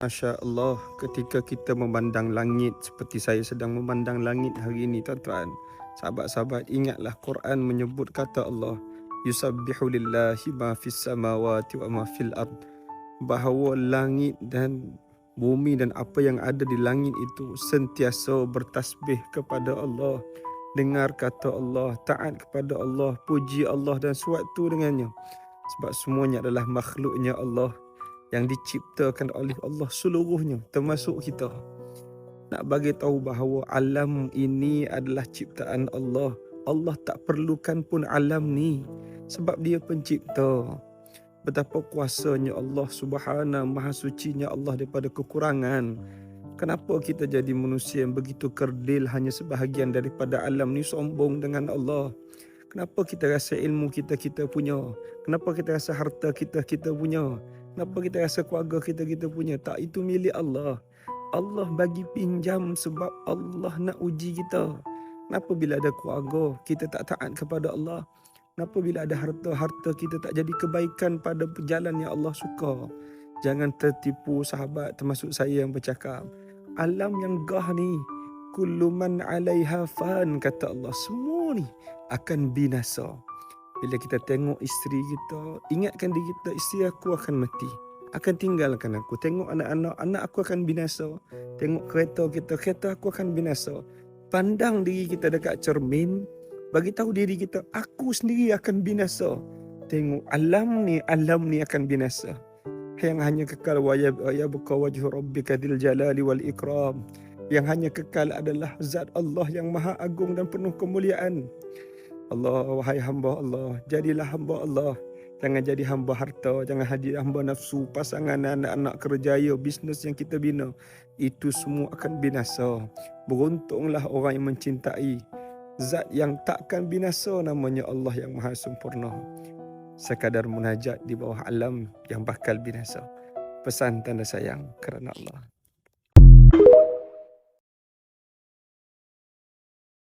Masya Allah, ketika kita memandang langit seperti saya sedang memandang langit hari ini, tuan-tuan, sahabat-sahabat, ingatlah Quran menyebut kata Allah, yusabbihu lillahi ma fis samawati wa ma fil ard, bahawa langit dan bumi dan apa yang ada di langit itu sentiasa bertasbih kepada Allah. Dengar kata Allah, taat kepada Allah, puji Allah dan suatu dengannya. Sebab semuanya adalah makhluknya Allah yang diciptakan oleh Allah seluruhnya, termasuk kita. Nak bagi tahu bahawa alam ini adalah ciptaan Allah. Allah tak perlukan pun alam ni sebab dia pencipta. Betapa kuasanya Allah Subhanahu, maha sucinya Allah daripada kekurangan. Kenapa kita jadi manusia yang begitu kerdil hanya sebahagian daripada alam ni, sombong dengan Allah? Kenapa kita rasa ilmu kita punya? Kenapa kita rasa harta kita punya? Kenapa kita rasa keluarga kita punya? Tak, itu milik Allah. Allah bagi pinjam sebab Allah nak uji kita. Kenapa bila ada keluarga kita tak taat kepada Allah? Kenapa bila ada harta kita tak jadi kebaikan pada jalan yang Allah suka? Jangan tertipu sahabat, termasuk saya yang bercakap. Alam yang gah ni, kullu man 'alaiha fan, kata Allah, semua ni akan binasa. Bila kita tengok isteri kita, ingatkan diri kita, isteri aku akan mati, akan tinggalkan aku. Tengok anak-anak, anak aku akan binasa. Tengok kereta kita, kereta aku akan binasa. Pandang diri kita dekat cermin, bagi tahu diri kita, aku sendiri akan binasa. Tengok alam ni akan binasa. Yang hanya kekal wa yabqa wajhu rabbika dzil jalali wal ikram. Yang hanya kekal adalah zat Allah yang maha agung dan penuh kemuliaan. Allah, wahai hamba Allah, jadilah hamba Allah. Jangan jadi hamba harta, jangan jadi hamba nafsu, pasangan, anak-anak, kerjaya, bisnes yang kita bina. Itu semua akan binasa. Beruntunglah orang yang mencintai zat yang takkan binasa, namanya Allah yang maha sempurna. Sekadar munajat di bawah alam yang bakal binasa. Pesan tanda sayang kerana Allah.